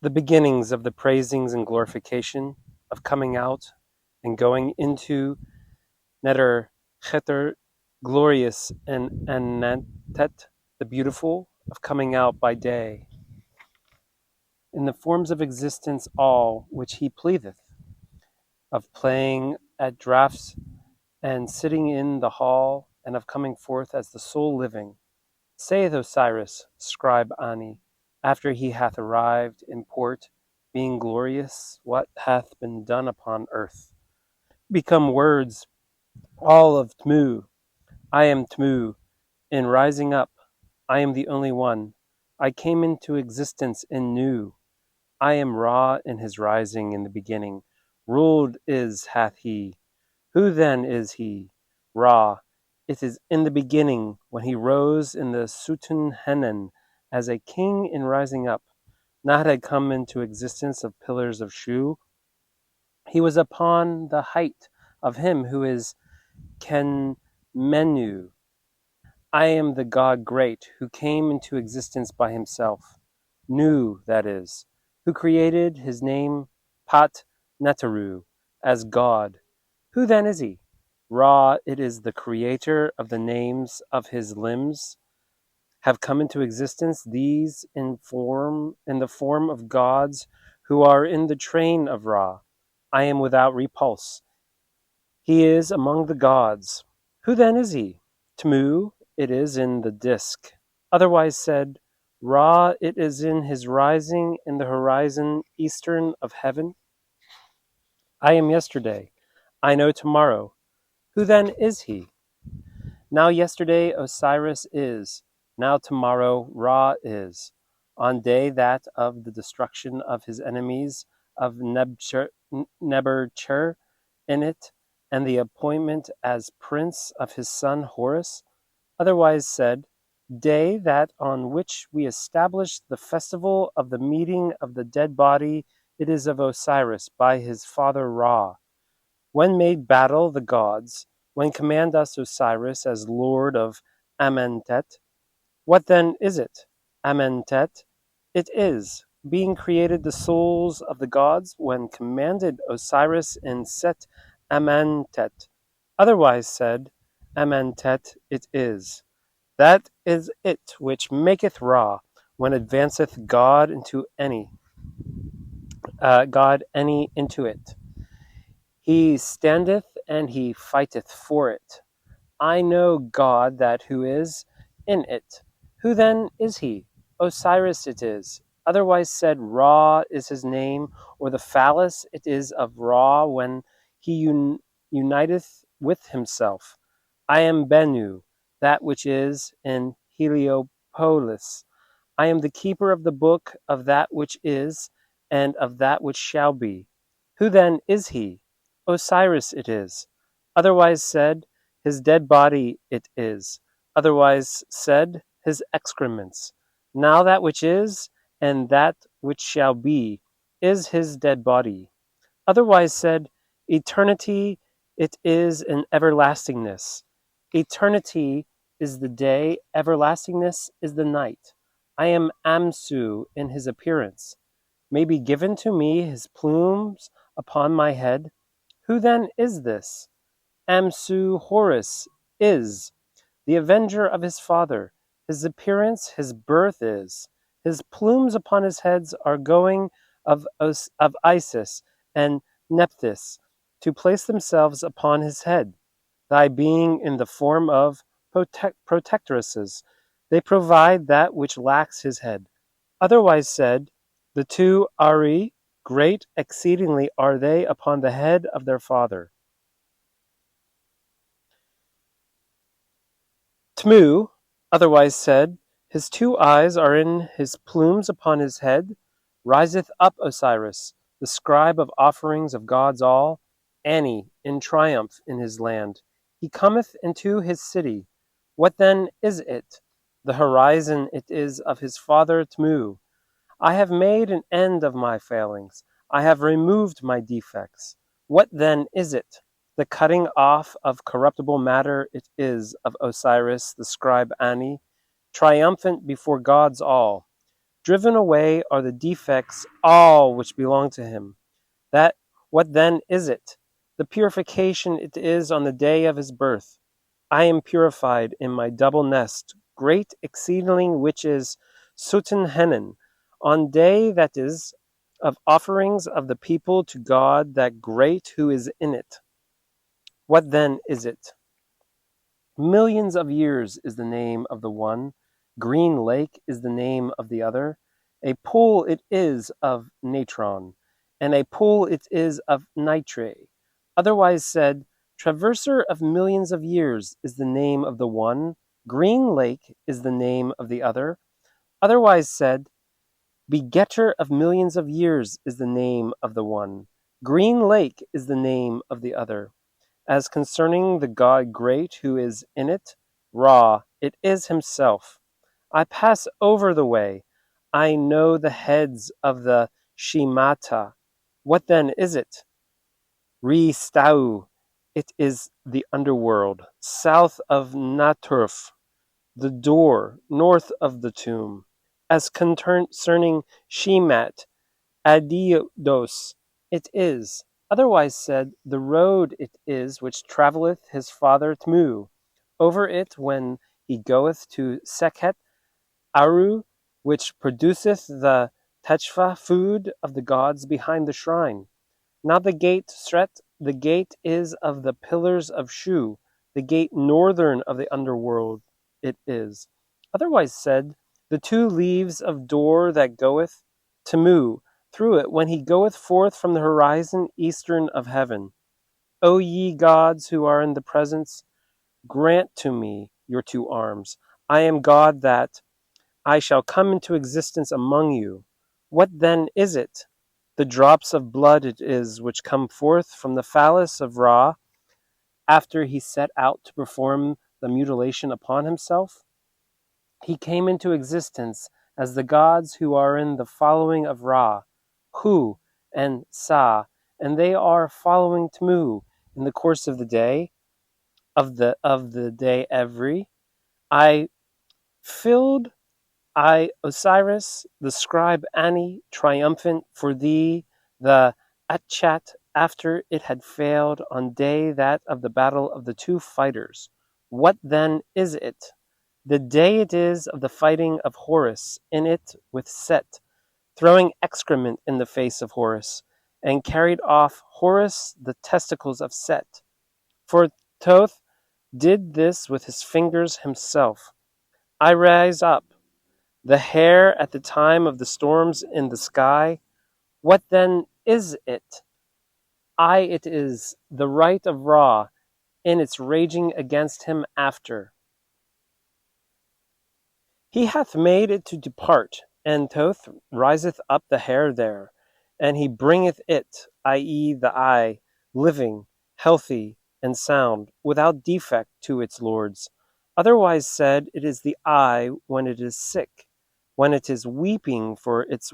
The beginnings of the praisings and glorification, of coming out and going into Neter Cheter, glorious and Anatet, the beautiful, of coming out by day. In the forms of existence all which he pleaseth, of playing at draughts and sitting in the hall, and of coming forth as the soul living. Saith Osiris, scribe Ani, after he hath arrived in port, being glorious, what hath been done upon earth? Become words all of Tmu. I am Tmu. In rising up, I am the only one. I came into existence in Nu. I am Ra in his rising in the beginning. Ruled is hath he. Who then is he? Ra. It is in the beginning, when he rose in the Sutun Henen as a king in rising up, not had come into existence of pillars of Shu. He was upon the height of him who is Ken Menu. I am the God great, who came into existence by himself. Nu, that is, who created his name Pat Neteru as God. Who then is he? Ra, it is the creator of the names of his limbs, have come into existence, these in the form of gods who are in the train of Ra. I am without repulse. He is among the gods. Who then is he? Tmu, it is in the disk. Otherwise said, Ra, it is in his rising in the horizon eastern of heaven. I am yesterday. I know tomorrow. Who then is he? Now yesterday Osiris is. Now tomorrow Ra is. On day that of the destruction of his enemies of Nebercher in it, and the appointment as prince of his son Horus, otherwise said, day that on which we establish the festival of the meeting of the dead body, it is of Osiris by his father Ra. When made battle the gods, when command us Osiris as lord of Amentet, what then is it? Amentet, it is, being created the souls of the gods, when commanded Osiris in Set Amentet. Otherwise said, Amentet it is. That is it which maketh Ra, when advanceth God into any into it. He standeth and he fighteth for it. I know God that who is in it. Who then is he? Osiris it is. Otherwise said, Ra is his name, or the phallus it is of Ra when he uniteth with himself. I am Benu, that which is in Heliopolis. I am the keeper of the book of that which is, and of that which shall be. Who then is he? Osiris it is. Otherwise said, his dead body it is. Otherwise said, his excrements. Now that which is, and that which shall be, is his dead body. Otherwise said, eternity it is in everlastingness. Eternity is the day, everlastingness is the night. I am Amsu in his appearance. May be given to me his plumes upon my head. Who then is this? Amsu Horus is, the avenger of his father. His appearance, his birth is. His plumes upon his heads are going of Isis and Nephthys, to place themselves upon his head. Thy being in the form of protectoresses, they provide that which lacks his head. Otherwise said, the two Ari, great exceedingly are they upon the head of their father. Tmu, otherwise said, his two eyes are in his plumes upon his head. Riseth up Osiris, the scribe of offerings of gods all, Ani, in triumph in his land. He cometh into his city. What then is it? The horizon it is of his father Tmu. I have made an end of my failings. I have removed my defects. What then is it? The cutting off of corruptible matter it is of Osiris, the scribe Ani, triumphant before gods all. Driven away are the defects, all which belong to him. That what then is it? The purification it is on the day of his birth. I am purified in my double nest, great exceedingly, which is Sutenhenen, on day that is of offerings of the people to God, that great who is in it. What then is it? Millions of years is the name of the one, Green Lake is the name of the other. A pool it is of natron, and a pool it is of nitre. Otherwise said, Traverser of millions of years is the name of the one, Green Lake is the name of the other. Otherwise said, Begetter of millions of years is the name of the one, Green Lake is the name of the other. As concerning the God great who is in it, Ra, it is himself. I pass over the way. I know the heads of the Shemata. What then is it? Re Stau, it is the underworld, south of Naturf, the door, north of the tomb. As concerning Shemat, Adiodos, it is. Otherwise said, the road it is which travelleth his father Tmu. Over it when he goeth to Sekhet Aru, which produceth the Techva food of the gods behind the shrine. Now the gate Sret, the gate is of the pillars of Shu, the gate northern of the underworld it is. Otherwise said, the two leaves of door that goeth Temu through it when he goeth forth from the horizon eastern of heaven. O ye gods who are in the presence, grant to me your two arms. I am God that I shall come into existence among you. What then is it? The drops of blood it is which come forth from the phallus of Ra after he set out to perform the mutilation upon himself. He came into existence as the gods who are in the following of Ra, Hu and Sa, and they are following Tmu in the course of the day, of the day every. I filled Osiris, the scribe Ani, triumphant for thee, the Atchat, after it had failed on day that of the battle of the two fighters. What then is it? The day it is of the fighting of Horus, in it with Set, throwing excrement in the face of Horus, and carried off Horus the testicles of Set. For Thoth did this with his fingers himself. I rise up, the hair at the time of the storms in the sky. What then is it? It is the right of Ra in its raging against him after. He hath made it to depart, and Thoth riseth up the hair there, and he bringeth it, i.e., the eye, living, healthy, and sound, without defect to its lords. Otherwise said, it is the eye when it is sick, when it is weeping for its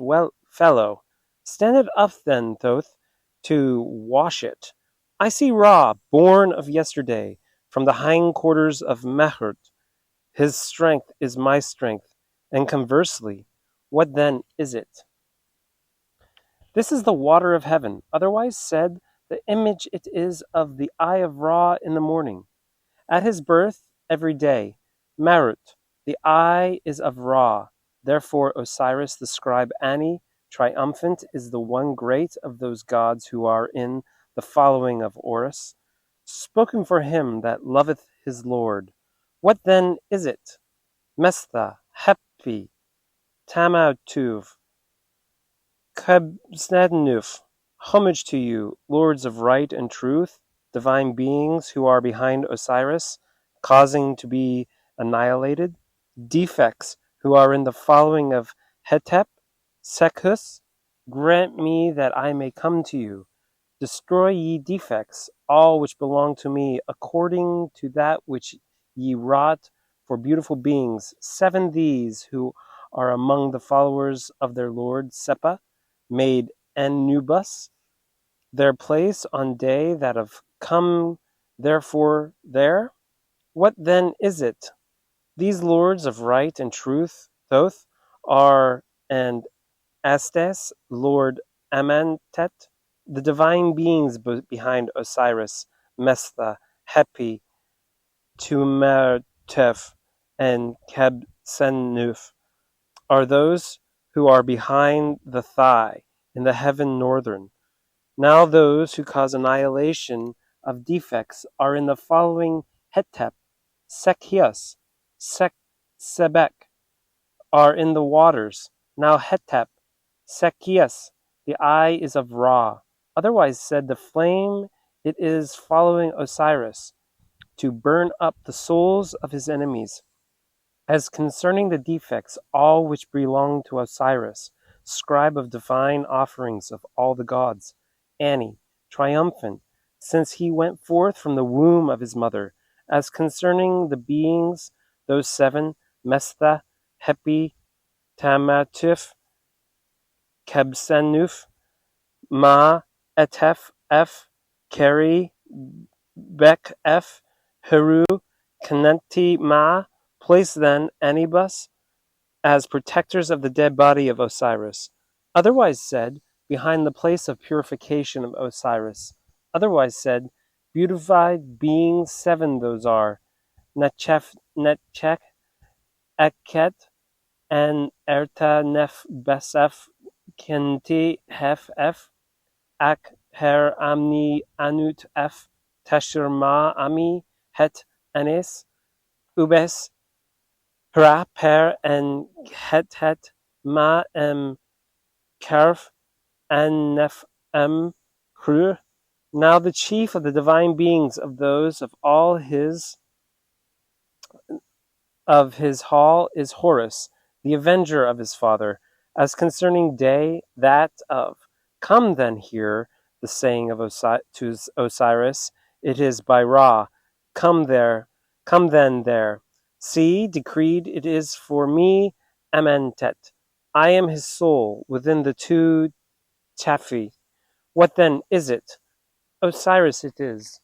fellow. Stand it up then, Thoth, to wash it. I see Ra, born of yesterday, from the hindquarters of Mehert. His strength is my strength, and conversely, what then is it? This is the water of heaven, otherwise said, the image it is of the eye of Ra in the morning. At his birth, every day, Marut, the eye is of Ra. Therefore Osiris the scribe Ani, triumphant, is the one great of those gods who are in the following of Horus, spoken for him that loveth his Lord. What then is it? Mestha, Hephi, Tamautuv, Kebsnednuf, homage to you, lords of right and truth, divine beings who are behind Osiris, causing to be annihilated, defects who are in the following of Hetep, Sekhus, grant me that I may come to you. Destroy ye defects, all which belong to me, according to that which ye wrought for beautiful beings. 7 these who are among the followers of their lord Sepa made Anubis their place on day that have come therefore there. What then is it? These lords of right and truth, Thoth, are and Astes, Lord Amentet, the divine beings behind Osiris, Mestha, Hepi, Tumertef, and Kebsenuf, are those who are behind the thigh in the heaven northern. Now those who cause annihilation of defects are in the following Hetep, Sekhias, Sebek, are in the waters. Now Hetep, Sekhias, the eye is of Ra. Otherwise said, the flame it is following Osiris, to burn up the souls of his enemies. As concerning the defects, all which belong to Osiris, scribe of divine offerings of all the gods, Ani, triumphant, since he went forth from the womb of his mother. As concerning the beings, those seven, Mestha, Hepi, Tamatif, Kebsenuf, Ma, Etef, F, Keri, Bek, F, Heru, Kanenti, Ma, place then Anubis as protectors of the dead body of Osiris. Otherwise said, behind the place of purification of Osiris. Otherwise said, beautified beings seven those are, Netchek, Eket, and Erta Nef Besef, Kenti Hef F, Ak Her Amni Anut F, Teshur Ma Ami, Het Anis, Ubes, Hra Per and Het Ma Em Kerf and Nef Em Krur. Now the chief of the divine beings of those of his hall is Horus, the avenger of his father. As concerning day, that of come then hear the saying of to Osiris, it is by Ra, come then there. See, decreed it is for me, Amentet. I am his soul within the two Taphi. What then is it? Osiris it is.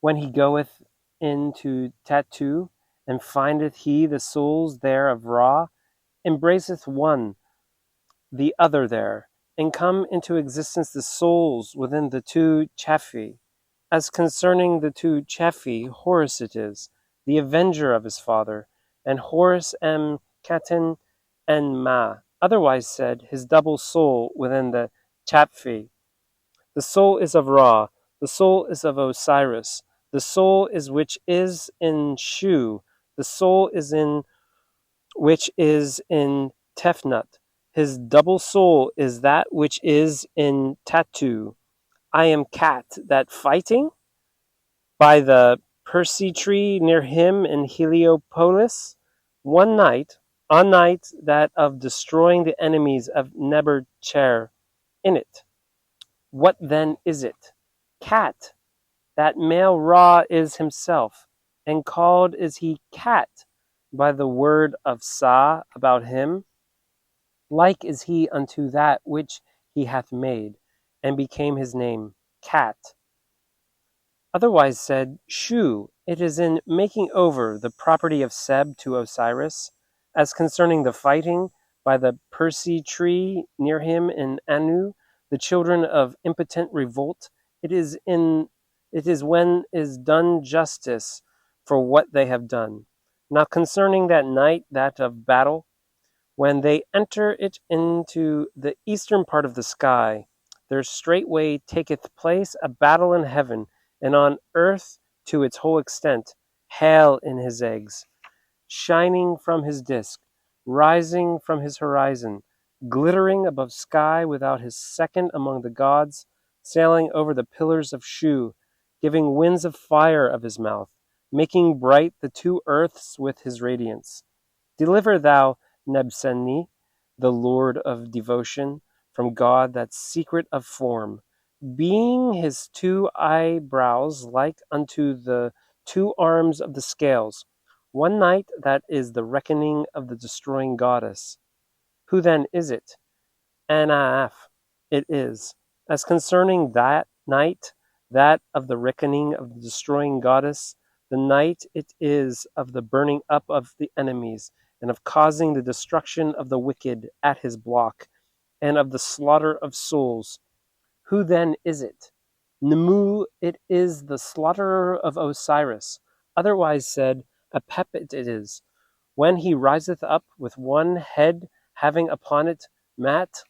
When he goeth into Tatu, and findeth he the souls there of Ra, embraceth one the other there, and come into existence the souls within the two Chaphi. As concerning the two Chaphi, Horus it is, the avenger of his father, and Horus em Katin and Ma, otherwise said, his double soul within the Chaphi. The soul is of Ra, the soul is of Osiris, the soul is which is in Shu, the soul is in which is in Tefnut. His double soul is that which is in Tatu. I am Cat, that fighting by the Percy tree near him in Heliopolis. One night, a night that of destroying the enemies of Nebuchadnezzar in it. What then is it? Cat, that male Ra is himself, and called is he Cat by the word of Sa about him. Like is he unto that which he hath made, and became his name, Cat. Otherwise said, Shu, it is in making over the property of Seb to Osiris, as concerning the fighting by the Percy tree near him in Anu, the children of impotent revolt. It is when is done justice for what they have done. Now concerning that night, that of battle, when they enter it into the eastern part of the sky, there straightway taketh place a battle in heaven, and on earth to its whole extent, hail in his eggs, shining from his disk, rising from his horizon, glittering above sky without his second among the gods, sailing over the pillars of Shu, giving winds of fire of his mouth, making bright the two earths with his radiance. Deliver thou Nebseni, the Lord of devotion, from God that secret of form, being his two eyebrows like unto the two arms of the scales. One night that is the reckoning of the destroying goddess. Who then is it? Anaaf it is. As concerning that night, that of the reckoning of the destroying goddess, the night it is of the burning up of the enemies, and of causing the destruction of the wicked at his block, and of the slaughter of souls. Who then is it? Nemu, it is the slaughterer of Osiris, otherwise said, Apep it is, when he riseth up with one head having upon it mat,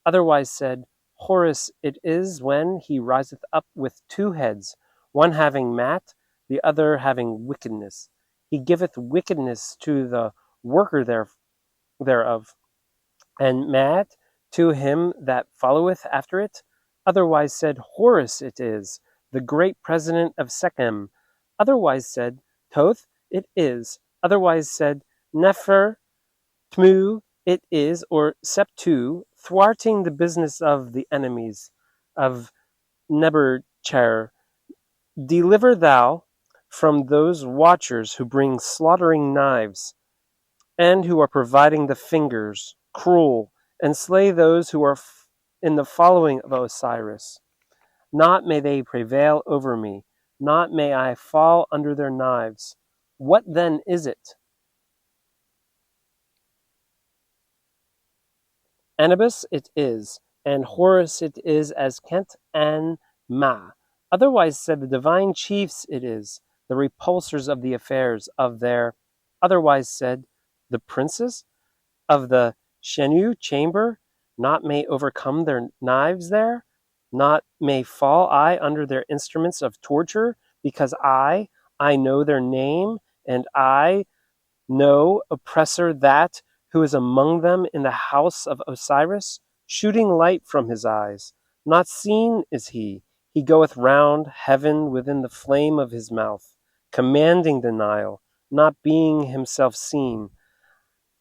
otherwise said, Horus it is when he riseth up with two heads, one having mat, the other having wickedness. He giveth wickedness to the worker thereof, and mat to him that followeth after it. Otherwise said, Horus it is, the great president of Shechem. Otherwise said, Toth it is. Otherwise said, Nefer Tmu it is, or Septu, thwarting the business of the enemies of Nebuchadnezzar. Deliver thou from those watchers who bring slaughtering knives, and who are providing the fingers, cruel, and slay those who are in the following of Osiris. Not may they prevail over me, not may I fall under their knives. What then is it? Anubis it is, and Horus it is as Kent and Ma. Otherwise said the divine chiefs it is, the repulsors of the affairs of their, otherwise said the princes of the Shenu chamber, not may overcome their knives there, not may fall I under their instruments of torture, because I know their name, and I know oppressor that who is among them in the house of Osiris, shooting light from his eyes. Not seen is he. He goeth round heaven within the flame of his mouth, commanding the Nile, not being himself seen.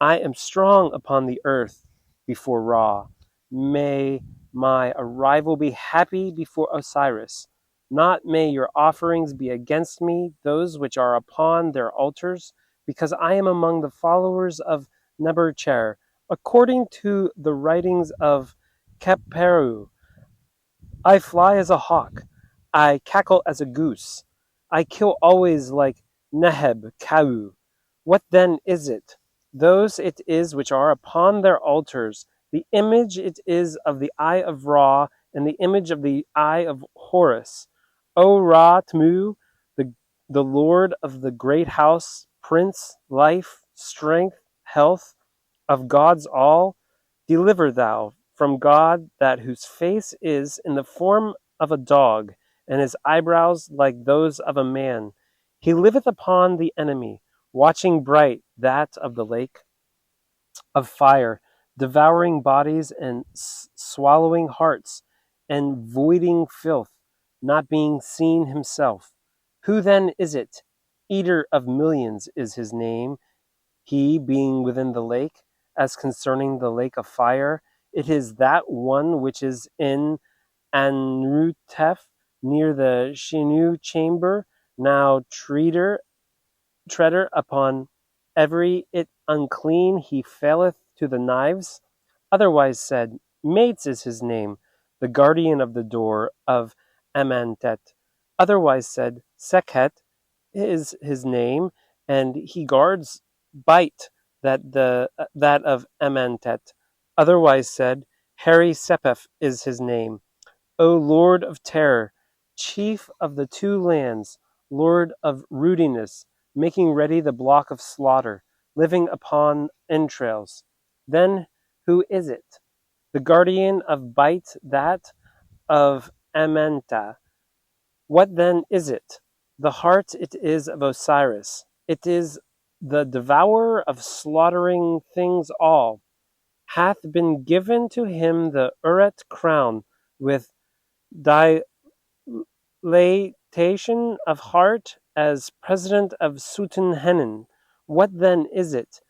I am strong upon the earth before Ra. May my arrival be happy before Osiris. Not may your offerings be against me, those which are upon their altars, because I am among the followers of Nebuchadnezzar, according to the writings of Keperu. I fly as a hawk, I cackle as a goose, I kill always like Neheb Kau. What then is it? Those it is which are upon their altars. The image it is of the eye of Ra, and the image of the eye of Horus. O Ra Tmu, the Lord of the great house, Prince, life, strength, health, of gods all, deliver thou from God that whose face is in the form of a dog, and his eyebrows like those of a man. He liveth upon the enemy, watching bright that of the lake of fire, devouring bodies and swallowing hearts, and voiding filth, not being seen himself. Who then is it? Eater of millions is his name, he being within the lake. As concerning the lake of fire, it is that one which is in Anrutef, near the Shinu chamber. Now treader upon every it unclean, he faileth to the knives. Otherwise said, Mates is his name, the guardian of the door of Amantet. Otherwise said, Sekhet is his name, and he guards Bite, that of Amantet. Otherwise said, Hari Sepeth is his name. O Lord of terror, chief of the two lands, Lord of rudiness, making ready the block of slaughter, living upon entrails. Then who is it? The guardian of Bite, that of Amanta. What then is it? The heart it is of Osiris. It is the devourer of slaughtering things all. Hath been given to him the Uret crown with dilatation of heart as president of Sutenhennen. What then is it?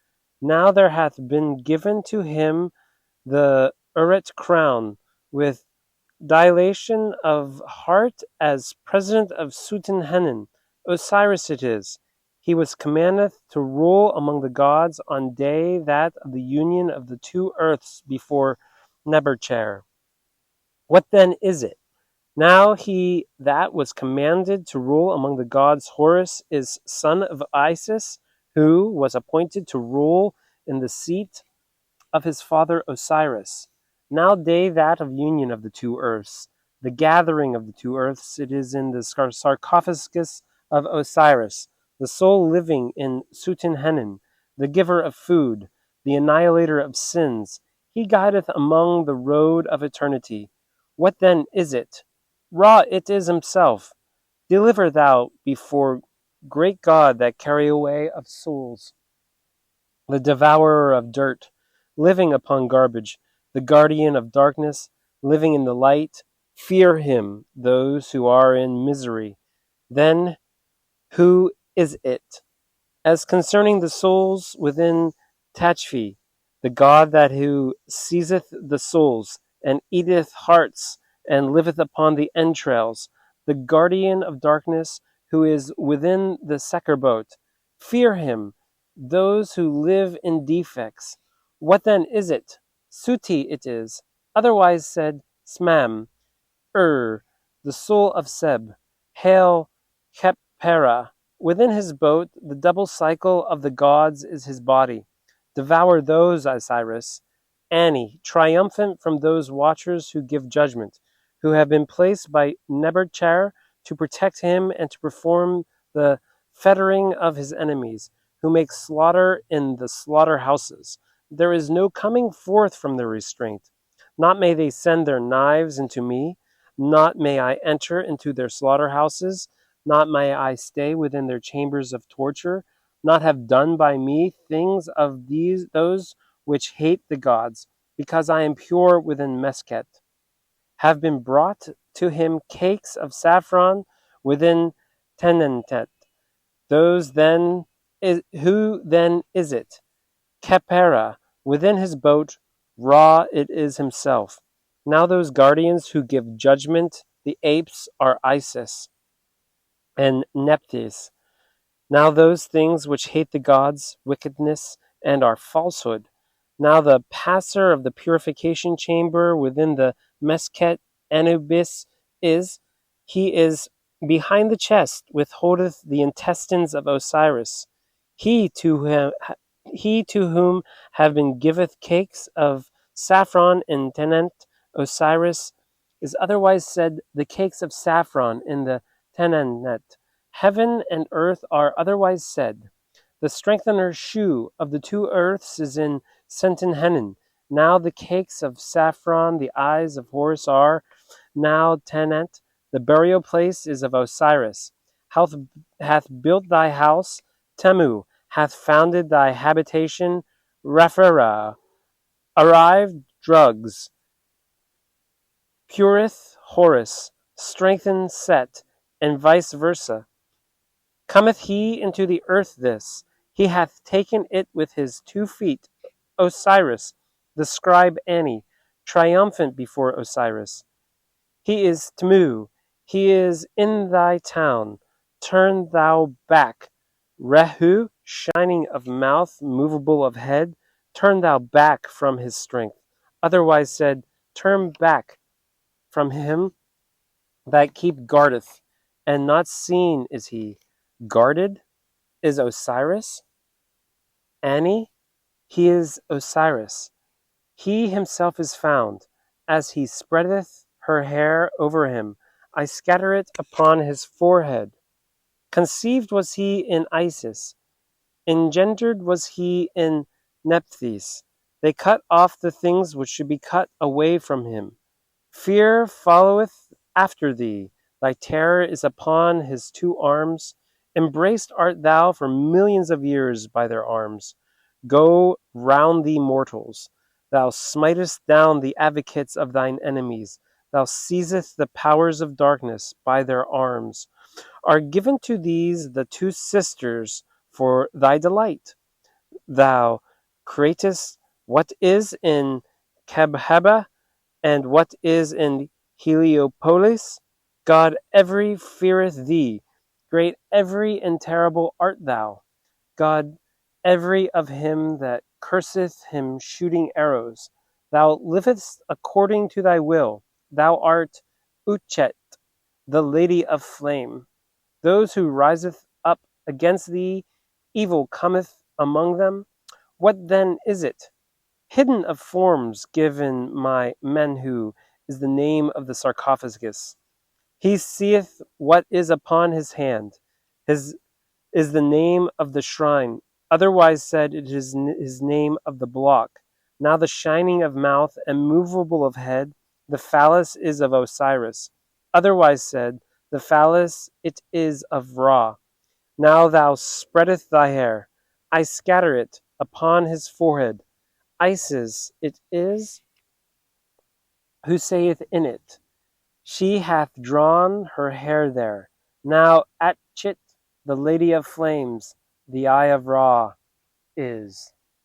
Now there hath been given to him the Uret crown with dilation of heart as president of Sutenhennen. Osiris it is. He was commandeth to rule among the gods on day that of the union of the two earths before Nebuchadnezzar. What then is it? Now he that was commanded to rule among the gods, Horus, is son of Isis, who was appointed to rule in the seat of his father Osiris. Now day that of union of the two earths, the gathering of the two earths, it is in the sarcophagus of Osiris, the soul living in Sutenhenin, the giver of food, the annihilator of sins. He guideth among the road of eternity. What then is it? Ra it is himself. Deliver thou before great God that carry away of souls, the devourer of dirt, living upon garbage, the guardian of darkness, living in the light. Fear him, those who are in misery. Then who is it? As concerning the souls within Tachfi, the God that who seizeth the souls, and eateth hearts, and liveth upon the entrails, the guardian of darkness, who is within the Sekherbot. Fear him, those who live in defects. What then is it? Suti it is, otherwise said Smam, the soul of Seb. Hail Khepera. Within his boat, the double cycle of the gods is his body. Devour those, Osiris. Ani, triumphant from those watchers who give judgment, who have been placed by Nebuchadnezzar to protect him and to perform the fettering of his enemies, who make slaughter in the slaughterhouses. There is no coming forth from their restraint. Not may they send their knives into me, not may I enter into their slaughterhouses, not may I stay within their chambers of torture, not have done by me things of those which hate the gods, because I am pure within Mesket. Have been brought to him cakes of saffron within Tenentet. Those then who then is it? Khepera, within his boat, Ra it is himself. Now those guardians who give judgment, the apes, are Isis and Nephthys. Now those things which hate the gods, wickedness, and are falsehood. Now the passer of the purification chamber within the Mesket Anubis is, he is behind the chest, withholdeth the intestines of Osiris. He to whom have been giveth cakes of saffron in Tenent Osiris is otherwise said the cakes of saffron in the Tenenet. Heaven and earth are otherwise said. The strengthener shoe of the two earths is in Sentenhenin. Now the cakes of saffron, the eyes of Horus are. Now Tenet, the burial place is of Osiris. Hath built thy house. Temu hath founded thy habitation. Rephera arrived drugs. Purith Horus, strengthened Set, and vice versa. Cometh he into the earth this, he hath taken it with his 2 feet. Osiris, the scribe Ani, triumphant before Osiris. He is Tmu, he is in thy town. Turn thou back. Rehu, shining of mouth, movable of head, turn thou back from his strength. Otherwise said, turn back from him that keep guardeth, and not seen is he. Guarded is Osiris. Ani, he is Osiris. He himself is found, as he spreadeth her hair over him. I scatter it upon his forehead. Conceived was he in Isis. Engendered was he in Nephthys. They cut off the things which should be cut away from him. Fear followeth after thee. Thy terror is upon his 2 arms. Embraced art thou for millions of years by their arms. Go round thee mortals. Thou smitest down the advocates of thine enemies. Thou seizest the powers of darkness by their arms. Are given to these the 2 sisters for thy delight. Thou createst what is in Kebheba and what is in Heliopolis. God every feareth thee. Great every and terrible art thou. God every of him that curseth him shooting arrows. Thou livest according to thy will. Thou art Uchet, the lady of flame. Those who riseth up against thee evil cometh among them? What then is it? Hidden of forms given my Menhu is the name of the sarcophagus. He seeth what is upon his hand. His is the name of the shrine. Otherwise said, it is his name of the block. Now the shining of mouth and movable of head, the phallus is of Osiris. Otherwise said, the phallus it is of Ra. Now thou spreadeth thy hair. I scatter it upon his forehead. Isis it is, who saith in it, she hath drawn her hair there. Now Atchit, the lady of flames, the eye of Ra, is.